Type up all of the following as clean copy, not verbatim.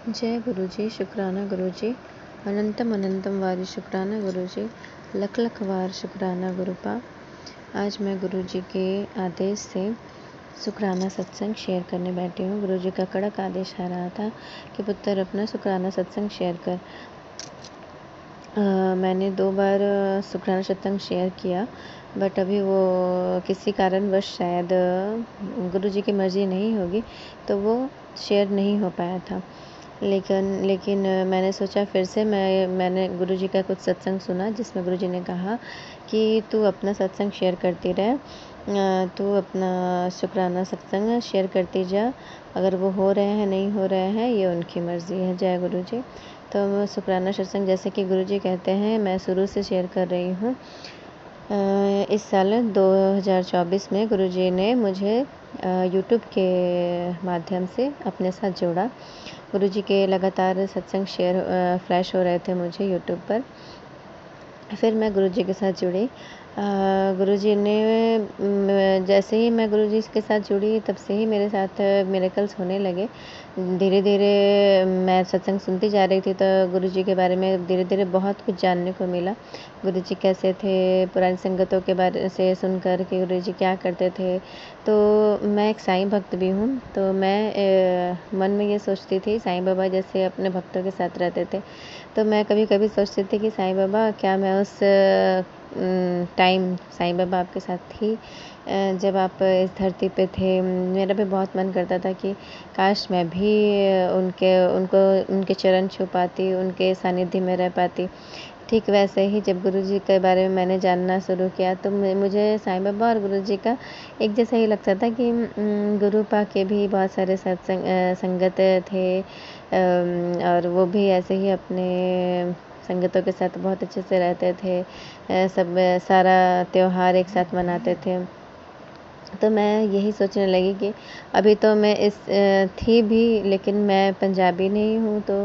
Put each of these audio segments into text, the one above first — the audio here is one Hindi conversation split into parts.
जय गुरु जी, शुक्राना गुरु जी, अनंतम अनंतम वारी शुक्राना गुरु जी, लख लख वार शुक्राना गुरुपा। आज मैं गुरु जी के आदेश से शुक्राना सत्संग शेयर करने बैठी हूँ। गुरु जी का कड़क आदेश आ रहा था कि पुत्र अपना शुक्राना सत्संग शेयर कर। मैंने 2 बार शुक्राना सत्संग शेयर किया, बट अभी वो किसी कारणवश शायद गुरु जी की मर्ज़ी नहीं होगी तो वो शेयर नहीं हो पाया था। लेकिन मैंने सोचा फिर से मैंने गुरु जी का कुछ सत्संग सुना जिसमें गुरु जी ने कहा कि तू अपना सत्संग शेयर करती रह, तू अपना शुक्राना सत्संग शेयर करती जा। अगर वो हो रहे हैं नहीं हो रहे हैं ये उनकी मर्ज़ी है। जय गुरु जी। तो शुक्राना सत्संग जैसे कि गुरु जी कहते हैं मैं शुरू से शेयर कर रही हूँ। इस साल 2024 में गुरु जी ने मुझे यूट्यूब के माध्यम से अपने साथ जोड़ा। गुरु जी के लगातार सत्संग फ्लैश हो रहे थे मुझे यूट्यूब पर। फिर मैं गुरु जी के साथ जुड़ी। गुरु जी ने जैसे ही मैं गुरु जी के साथ जुड़ी तब से ही मेरे साथ मिरेकल्स होने लगे। धीरे धीरे मैं सत्संग सुनती जा रही थी तो गुरु जी के बारे में धीरे धीरे बहुत कुछ जानने को मिला। गुरु जी कैसे थे, पुरानी संगतों के बारे से सुनकर कि गुरु जी क्या करते थे। तो मैं एक साईं भक्त भी हूँ, तो मैं मन में ये सोचती थी साईं बाबा जैसे अपने भक्तों के साथ रहते थे। तो मैं कभी कभी सोचती थी कि साईं बाबा क्या मैं उस टाइम साईं बाबा आपके साथ थी जब आप इस धरती पे थे। मेरा भी बहुत मन करता था कि काश मैं भी उनके चरण छू पाती, उनके सानिध्य में रह पाती। ठीक वैसे ही जब गुरु जी के बारे में मैंने जानना शुरू किया तो मुझे साईं बाबा और गुरु जी का एक जैसा ही लगता था कि गुरुपा के भी बहुत सारे संगत थे, और वो भी ऐसे ही अपने संगतों के साथ बहुत अच्छे से रहते थे। सब सारा त्योहार एक साथ मनाते थे। तो मैं यही सोचने लगी कि अभी तो मैं थी भी, लेकिन मैं पंजाबी नहीं हूँ तो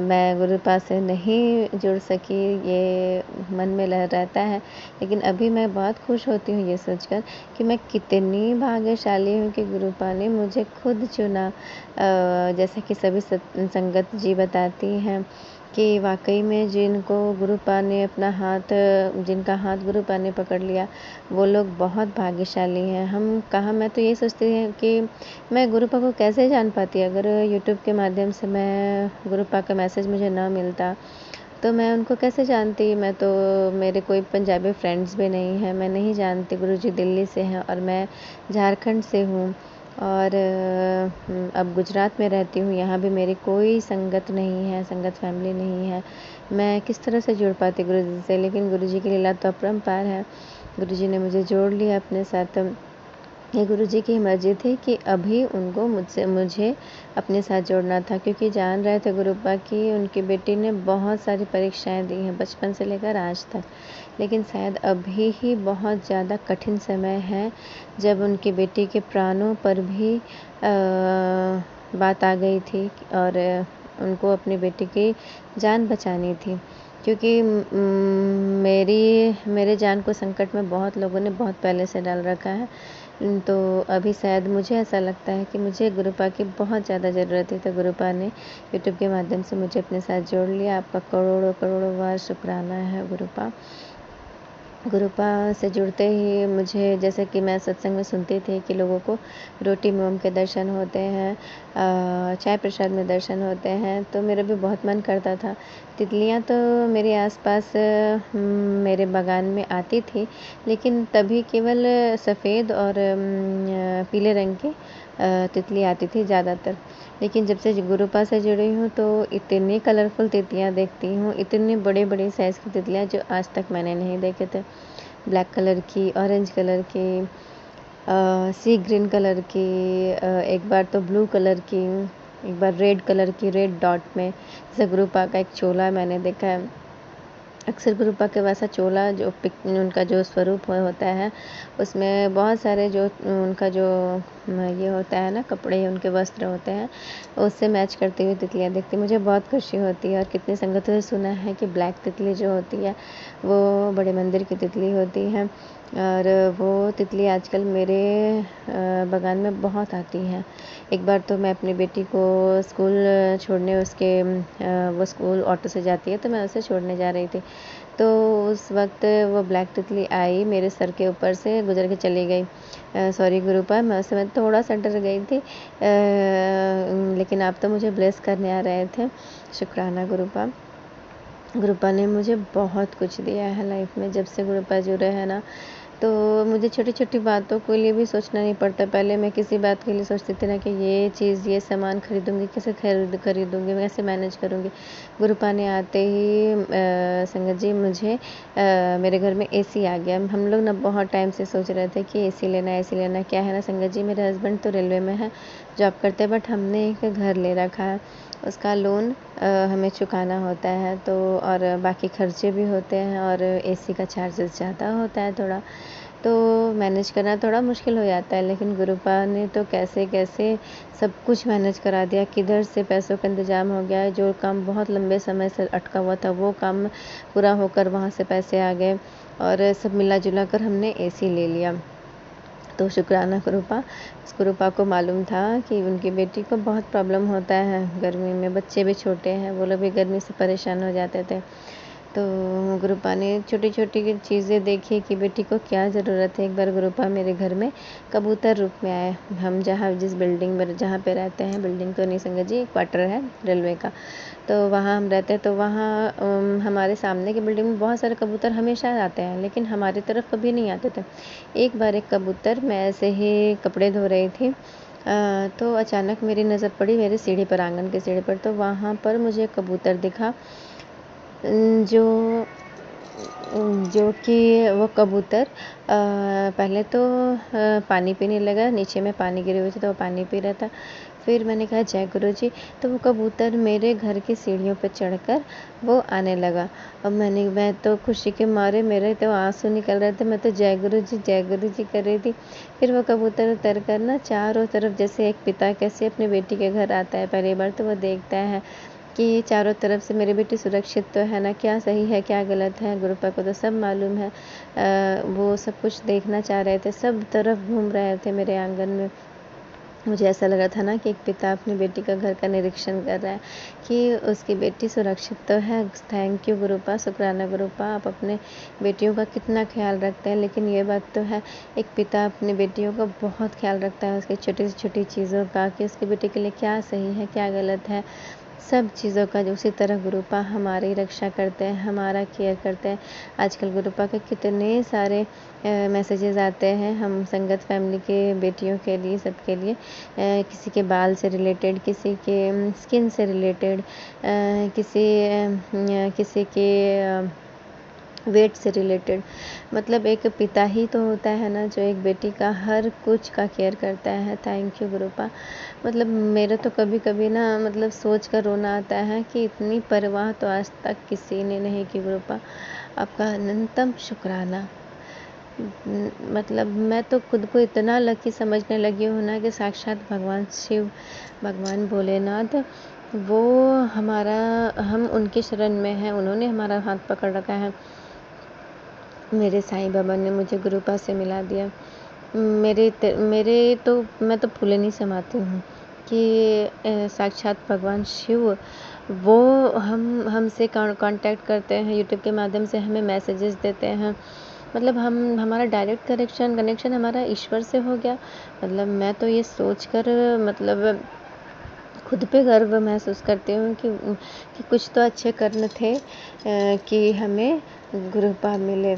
मैं गुरुपा से नहीं जुड़ सकी, ये मन में रहता है। लेकिन अभी मैं बहुत खुश होती हूँ ये सोचकर कि मैं कितनी भाग्यशाली हूँ कि गुरुपा ने मुझे खुद चुना। जैसे कि सभी संगत जी बताती हैं कि वाकई में जिनको गुरुपा ने जिनका हाथ गुरुपा ने पकड़ लिया वो लोग बहुत भाग्यशाली हैं। मैं तो ये सोचती हूँ कि मैं गुरुपा को कैसे जान पाती अगर यूट्यूब के माध्यम से मैं गुरुपा का मैसेज मुझे ना मिलता तो मैं उनको कैसे जानती। मेरे कोई पंजाबी फ्रेंड्स भी नहीं हैं, मैं नहीं जानती। गुरुजी दिल्ली से हैं और मैं झारखंड से हूँ और अब गुजरात में रहती हूँ। यहाँ भी मेरी कोई संगत नहीं है, संगत फैमिली नहीं है। मैं किस तरह से जुड़ पाती गुरुजी से, लेकिन गुरुजी की लीला तो अपरंपार है। गुरुजी ने मुझे जोड़ लिया अपने साथ। ये गुरुजी की मर्जी थी कि अभी उनको मुझे अपने साथ जोड़ना था, क्योंकि जान रहे थे गुरुपा की उनकी बेटी ने बहुत सारी परीक्षाएं दी हैं बचपन से लेकर आज तक। लेकिन शायद अभी ही बहुत ज़्यादा कठिन समय है जब उनकी बेटी के प्राणों पर भी बात आ गई थी और उनको अपनी बेटी की जान बचानी थी। क्योंकि मेरे जान को संकट में बहुत लोगों ने बहुत पहले से डाल रखा है। तो अभी शायद मुझे ऐसा लगता है कि मुझे गुरुपा की बहुत ज़्यादा ज़रूरत थी, तो गुरुपा ने यूट्यूब के माध्यम से मुझे अपने साथ जोड़ लिया। आपका करोड़ों करोड़ों बार शुक्राना है गुरुपा। गुरुपा से जुड़ते ही मुझे, जैसे कि मैं सत्संग में सुनती थी कि लोगों को रोटी मुँह के दर्शन होते हैं, चाय प्रसाद में दर्शन होते हैं, तो मेरा भी बहुत मन करता था। तितलियाँ तो मेरे आसपास मेरे बागान में आती थी, लेकिन तभी केवल सफ़ेद और पीले रंग की तितली आती थी ज़्यादातर। लेकिन जब से गुरुपा से जुड़ी हूँ तो इतनी कलरफुल तितलियाँ देखती हूँ, इतनी बड़े बड़े साइज़ की तितलियाँ जो आज तक मैंने नहीं देखे थे। ब्लैक कलर की, ऑरेंज कलर की, सी ग्रीन कलर की, एक बार तो ब्लू कलर की, एक बार रेड कलर की, रेड डॉट में। जैसे गुरुपा का एक चोला मैंने देखा है। अक्सर गुरुपा के वैसा चोला उनका जो स्वरूप होता है उसमें बहुत सारे जो उनका जो ये होता है ना, कपड़े उनके वस्त्र होते हैं, उससे मैच करती हुई तितलियाँ देखती मुझे बहुत खुशी होती है। और कितने संगतों से सुना है कि ब्लैक तितली जो होती है वो बड़े मंदिर की तितली होती है। और वो तितली आजकल मेरे बगान में बहुत आती है। एक बार तो मैं अपनी बेटी को स्कूल छोड़ने वो स्कूल ऑटो से जाती है, तो मैं उसे छोड़ने जा रही थी। तो उस वक्त वो ब्लैक तितली आई, मेरे सर के ऊपर से गुजर के चली गई। सॉरी गुरुपा, मैं थोड़ा सा डर गई थी, लेकिन आप तो मुझे ब्लेस करने आ रहे थे। शुक्राना गुरुपा। गुरुपा ने मुझे बहुत कुछ दिया है लाइफ में। जब से गुरुपा जुड़े हैं ना, तो मुझे छोटी छोटी बातों के लिए भी सोचना नहीं पड़ता। पहले मैं किसी बात के लिए सोचती थी ना कि ये चीज़, ये सामान खरीदूंगी, कैसे खरीदूंगी, मैं कैसे मैनेज करूंगी। गुरुपा ने आते ही संगत जी मुझे मेरे घर में एसी आ गया। हम लोग ना बहुत टाइम से सोच रहे थे कि एसी लेना है, एसी लेना है। क्या है ना संगत जी, मेरे हस्बैंड तो रेलवे में है, जॉब करते हैं, बट हमने एक घर ले रखा है। उसका लोन हमें चुकाना होता है, तो और बाकी खर्चे भी होते हैं, और एसी का चार्जेस ज़्यादा होता है थोड़ा, तो मैनेज करना थोड़ा मुश्किल हो जाता है। लेकिन गुरुपा ने तो कैसे कैसे सब कुछ मैनेज करा दिया। किधर से पैसों का इंतज़ाम हो गया। जो काम बहुत लंबे समय से अटका हुआ था, वो काम पूरा होकर वहाँ से पैसे आ गए, और सब मिला जुला कर हमने एसी ले लिया। तो शुक्राना गुरुपा। उस गुरुपा को मालूम था कि उनकी बेटी को बहुत प्रॉब्लम होता है गर्मी में। बच्चे भी छोटे हैं, वो लोग भी गर्मी से परेशान हो जाते थे। तो गुरुपा ने छोटी छोटी चीज़ें देखी कि बेटी को क्या ज़रूरत है। एक बार गुरुपा मेरे घर में कबूतर रूप में आए। हम जिस बिल्डिंग में जहाँ पे रहते हैं, बिल्डिंग तो नहीं संगत जी, क्वार्टर है रेलवे का, तो वहाँ हम रहते हैं। तो वहाँ हमारे सामने की बिल्डिंग में बहुत सारे कबूतर हमेशा आते हैं, लेकिन हमारी तरफ कभी नहीं आते थे। एक बार एक कबूतर, मैं ऐसे ही कपड़े धो रही थी, तो अचानक मेरी नज़र पड़ी मेरी सीढ़ी पर, आंगन की सीढ़ी पर। तो वहाँ पर मुझे कबूतर दिखा, जो जो कि वो कबूतर पहले तो पानी पीने लगा। नीचे में पानी गिरी हुई थी, तो वो पानी पी रहा था। फिर मैंने कहा जय गुरु जी, तो वो कबूतर मेरे घर की सीढ़ियों पर चढ़कर वो आने लगा। अब मैं तो खुशी के मारे मेरे तो आंसू निकल रहे थे। मैं तो जय गुरु जी कर रही थी। फिर वो कबूतर उतर कर ना चारों तरफ, जैसे एक पिता कैसे अपनी बेटी के घर आता है पहली बार, तो वो देखता है कि चारों तरफ से मेरी बेटी सुरक्षित तो है ना, क्या सही है क्या गलत है। गुरुपा को तो सब मालूम है। वो सब कुछ देखना चाह रहे थे, सब तरफ घूम रहे थे मेरे आंगन में। मुझे ऐसा लगा था ना कि एक पिता अपनी बेटी का घर का निरीक्षण कर रहा है कि उसकी बेटी सुरक्षित तो है। थैंक यू गुरुपा, शुक्राना गुरुपा, आप अपने बेटियों का कितना ख्याल रखते हैं। लेकिन ये बात तो है, एक पिता अपनी बेटियों का बहुत ख्याल रखता है, उसकी छोटी से छोटी चीज़ों का, कि उसकी बेटी के लिए क्या सही है क्या गलत है, सब चीज़ों का। उसी तरह गुरुपा हमारी रक्षा करते हैं, हमारा केयर करते हैं। आजकल गुरुपा के कितने सारे मैसेजेस आते हैं हम संगत फैमिली के बेटियों के लिए, सबके लिए, किसी के बाल से रिलेटेड, किसी के स्किन से रिलेटेड, किसी के वेट से रिलेटेड। मतलब एक पिता ही तो होता है ना, जो एक बेटी का हर कुछ का केयर करता है। Thank you गुरुपा। मतलब मेरा तो कभी कभी ना, मतलब सोच कर रोना आता है कि इतनी परवाह तो आज तक किसी ने नहीं की गुरुपा। आपका अनंतम शुक्राना। मतलब मैं तो खुद को इतना लकी समझने लगी हूँ ना, कि साक्षात भगवान शिव, भगवान भोलेनाथ, वो हम उनकी शरण में हैं। उन्होंने हमारा हाथ पकड़ रखा है। मेरे साईं बाबा ने मुझे गुरुपा से मिला दिया। मेरे तो मैं तो फूले नहीं समाती हूँ कि साक्षात भगवान शिव, वो हमसे कांटेक्ट करते हैं यूट्यूब के माध्यम से, हमें मैसेजेस देते हैं। मतलब हमारा डायरेक्ट कनेक्शन हमारा ईश्वर से हो गया। मतलब मैं तो ये सोचकर, मतलब खुद पे गर्व महसूस करती हूँ कि कुछ तो अच्छे कर्म थे, कि हमें गुरुपा मिले।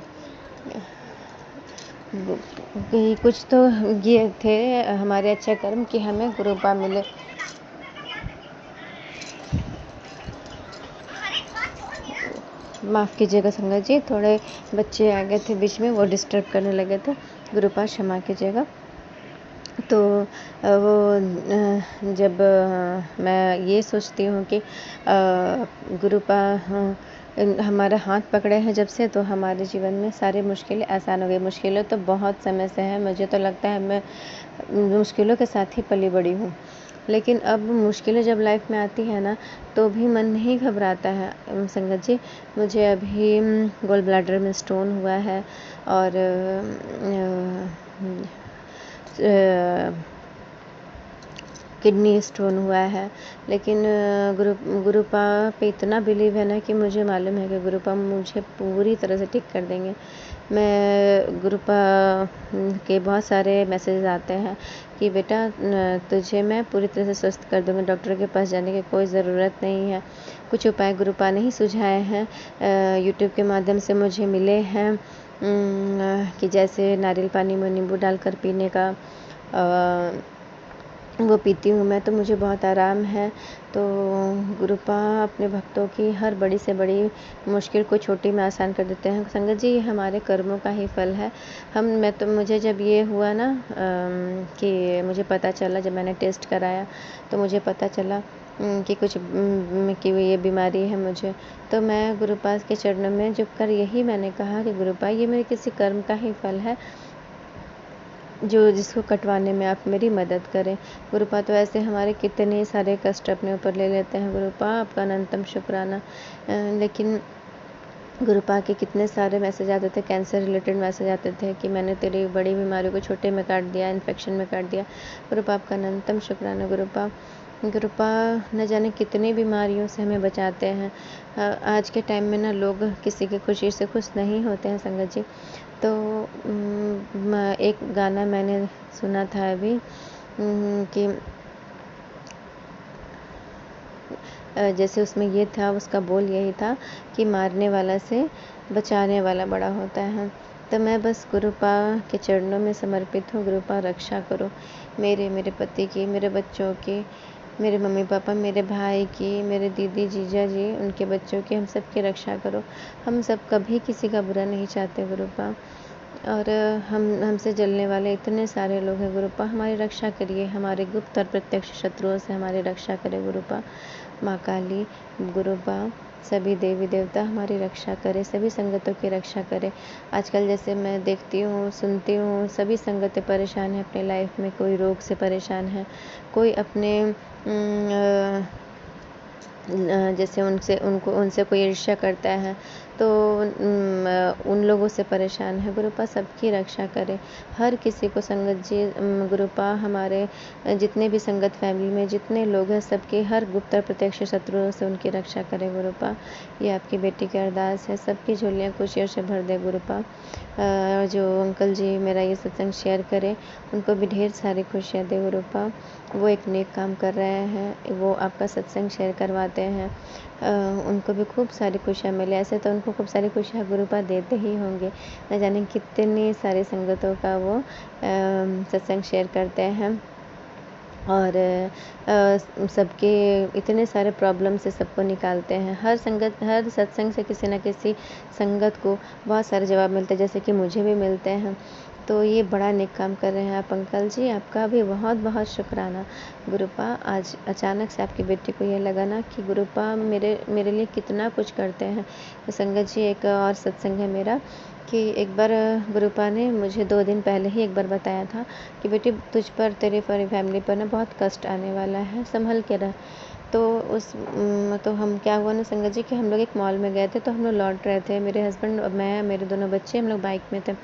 कि कुछ तो ये थे हमारे अच्छे कर्म कि हमें गुरुपा मिले। माफ़ कीजिएगा संगत जी, थोड़े बच्चे आ गए थे बीच में, वो डिस्टर्ब करने लगे थे। गुरुपा क्षमा कीजिएगा। तो जब मैं ये सोचती हूँ कि गुरुपा हमारा हाथ पकड़े हैं जब से, तो हमारे जीवन में सारी मुश्किलें आसान हो गई। मुश्किलें तो बहुत समय से हैं, मुझे तो लगता है मैं मुश्किलों के साथ ही पली बड़ी हूँ। लेकिन अब मुश्किलें जब लाइफ में आती है ना, तो भी मन नहीं घबराता है। संगत जी, मुझे अभी गॉल ब्लैडर में स्टोन हुआ है और किडनी स्टोन हुआ है, लेकिन गुरुपा पे इतना बिलीव है ना कि मुझे मालूम है कि गुरुपा मुझे पूरी तरह से ठीक कर देंगे। मैं गुरुपा के बहुत सारे मैसेज आते हैं कि बेटा तुझे मैं पूरी तरह से स्वस्थ कर दूँगा, डॉक्टर के पास जाने की कोई ज़रूरत नहीं है। कुछ उपाय गुरुपा ने ही सुझाए हैं, यूट्यूब के माध्यम से मुझे मिले हैं, कि जैसे नारियल पानी में नींबू डालकर पीने का, वो पीती हूँ मैं, तो मुझे बहुत आराम है। तो गुरुपा अपने भक्तों की हर बड़ी से बड़ी मुश्किल को छोटी में आसान कर देते हैं। संगत जी, ये हमारे कर्मों का ही फल है। मुझे जब ये हुआ ना, कि मुझे पता चला, जब मैंने टेस्ट कराया तो मुझे पता चला कि कि ये बीमारी है मुझे, तो मैं गुरुपा के चरणों में झुक कर यही मैंने कहा कि गुरुपा, ये मेरे किसी कर्म का ही फल है जो जिसको कटवाने में आप मेरी मदद करें। गुरुपा तो ऐसे हमारे कितने सारे कष्ट अपने ऊपर ले लेते हैं। गुरुपा, आपका अनंतम शुक्राना। लेकिन गुरुपा के कितने सारे मैसेज आते थे, कैंसर रिलेटेड मैसेज आते थे कि मैंने तेरी बड़ी बीमारी को छोटे में काट दिया, इन्फेक्शन में काट दिया। गुरुपा, आपका अनंतम शुक्राना। गुरुपा न जाने कितनी बीमारियों से हमें बचाते हैं। आज के टाइम में ना लोग किसी की खुशी से खुश नहीं होते हैं संगत जी। तो एक गाना मैंने सुना था अभी, कि जैसे उसमें ये था, उसका बोल यही था कि मारने वाला से बचाने वाला बड़ा होता है। तो मैं बस गुरुपा के चरणों में समर्पित हूँ। गुरुपा, रक्षा करो मेरे पति की, मेरे बच्चों की, मेरे मम्मी पापा, मेरे भाई की, मेरे दीदी जीजा जी, उनके बच्चों की, हम सब की रक्षा करो। हम सब कभी किसी का बुरा नहीं चाहते गुरुपा, और हमसे जलने वाले इतने सारे लोग हैं गुरुपा, हमारी रक्षा करिए। हमारे गुप्त और प्रत्यक्ष शत्रुओं से हमारी रक्षा करे गुरुपा। माँ काली, गुरुपा, सभी देवी देवता हमारी रक्षा करे, सभी संगतों की रक्षा करे। आजकल जैसे मैं देखती हूँ, सुनती हूँ, सभी संगतें परेशान हैं अपने लाइफ में। कोई रोग से परेशान है, कोई अपने जैसे उनसे कोई ईर्ष्या करता है, तो उन लोगों से परेशान है। गुरुपा सबकी रक्षा करे, हर किसी को। संगत जी, गुरुपा हमारे जितने भी संगत फैमिली में जितने लोग हैं, सबके हर गुप्त और प्रत्यक्ष शत्रुओं से उनकी रक्षा करे गुरुपा। ये आपकी बेटी की अरदास है, सबकी झोलियाँ खुशियों से भर दे गुरुपा। जो अंकल जी मेरा ये सत्संग शेयर करें, उनको भी ढेर सारी खुशियाँ दे गुरुपा। वो एक नेक काम कर रहे हैं, वो आपका सत्संग शेयर करवाते हैं, उनको भी खूब सारी खुशियाँ मिले। ऐसे तो उनको खूब सारी खुशियाँ गुरुपा देते ही होंगे, न जाने कितनी सारी संगतों का वो सत्संग शेयर करते हैं, और सबके इतने सारे प्रॉब्लम से सबको निकालते हैं। हर सत्संग से किसी न किसी संगत को बहुत सारे जवाब मिलते हैं, जैसे कि मुझे भी मिलते हैं। तो ये बड़ा नेक काम कर रहे हैं आप अंकल जी, आपका भी बहुत बहुत शुक्राना गुरुपा। आज अचानक से आपकी बेटी को ये लगा ना कि गुरुपा मेरे लिए कितना कुछ करते हैं। तो संगत जी, एक और सत्संग है मेरा, कि एक बार गुरुपा ने मुझे 2 दिन पहले ही एक बार बताया था कि बेटी, तुझ पर, तेरी फैमिली पर ना बहुत कष्ट आने वाला है, संभल के रह। तो हम क्या हुआ ना संगत जी, कि हम लोग एक मॉल में गए थे, तो हम लोग लौट रहे थे, मेरे हस्बैंड, मैं, मेरे दोनों बच्चे, हम लोग बाइक में थे।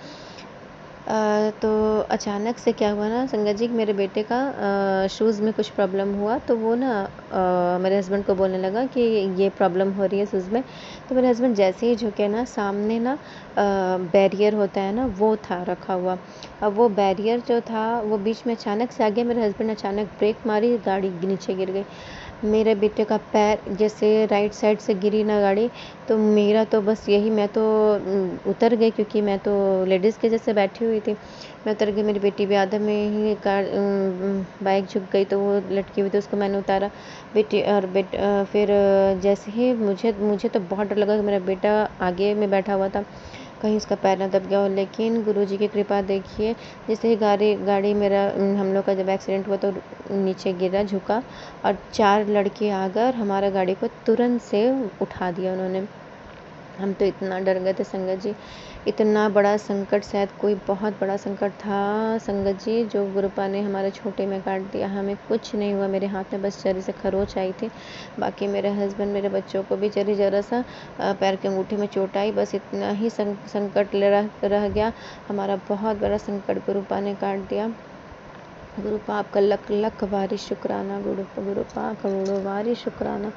तो अचानक से क्या हुआ ना संगत जी, मेरे बेटे का शूज़ में कुछ प्रॉब्लम हुआ, तो वो ना मेरे हस्बैंड को बोलने लगा कि ये प्रॉब्लम हो रही है शूज़ में। तो मेरे हस्बैंड जैसे ही झुके ना, सामने ना बैरियर होता है ना, वो था रखा हुआ। अब वो बैरियर जो था, वो बीच में अचानक से आ गया। मेरे हस्बैंड अचानक ब्रेक मारी, गाड़ी नीचे गिर गई। मेरे बेटे का पैर जैसे राइट साइड से गिरी ना गाड़ी, तो मेरा तो बस यही, मैं तो उतर गई, क्योंकि मैं तो लेडीज़ के जैसे बैठी हुई थी। मैं उतर गई, मेरी बेटी भी आधा में ही बाइक झुक गई, तो वो लटकी हुई थी, उसको मैंने उतारा। बेटी और फिर जैसे ही मुझे तो बहुत डर लगा कि मेरा बेटा आगे में बैठा हुआ था, कहीं उसका पैर ना दब गया हो। लेकिन गुरुजी की कृपा देखिए, जैसे ही गाड़ी मेरा, हम लोग का जब एक्सीडेंट हुआ तो नीचे गिरा, झुका, और 4 लड़के आकर हमारा गाड़ी को तुरंत से उठा दिया उन्होंने। हम तो इतना डर गए थे संगत जी, इतना बड़ा संकट, शायद कोई बहुत बड़ा संकट था संगत जी, जो गुरुपा ने हमारे छोटे में काट दिया। हमें कुछ नहीं हुआ, मेरे हाथ में बस जरी से खरोच आई थी, बाकी मेरे हस्बैंड मेरे बच्चों को भी जरा सा पैर के अंगूठे में चोट आई, बस इतना ही संकट रह गया। हमारा बहुत बड़ा संकट गुरुपा ने काट दिया। गुरुपा आपका लख लख बारी शुक्राना, गुरुपा करोड़ों बारी शुक्राना।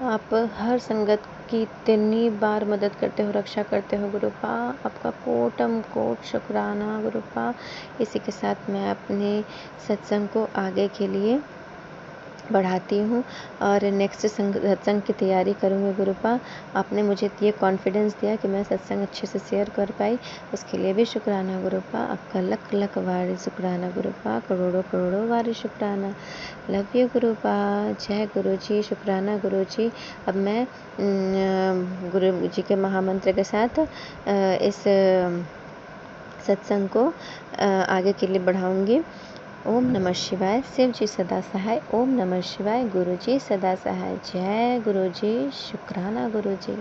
आप हर संगत की इतनी बार मदद करते हो, रक्षा करते हो गुरुपा, आपका कोटम कोट शुक्राना गुरुपा। इसी के साथ मैं अपने सत्संग को आगे के लिए बढ़ाती हूँ और नेक्स्ट सत्संग की तैयारी करूँगी गुरुपा। आपने मुझे ये कॉन्फिडेंस दिया कि मैं सत्संग अच्छे से शेयर कर पाई, उसके लिए भी शुक्राना गुरुपा। आपका लख लख बारी शुक्राना गुरुपा, करोड़ों करोड़ों बारी शुक्राना। Love you गुरुपा। जय गुरु जी, शुक्राना गुरु जी। अब मैं गुरु जी के महामंत्र के साथ इस सत्संग को आगे के लिए बढ़ाऊँगी। ओम नमः शिवाय। शिव जी सदा सहाय। ओम नमः शिवाय। गुरु जी सदा सहाय। जय गुरु जी, शुक्राना गुरु जी।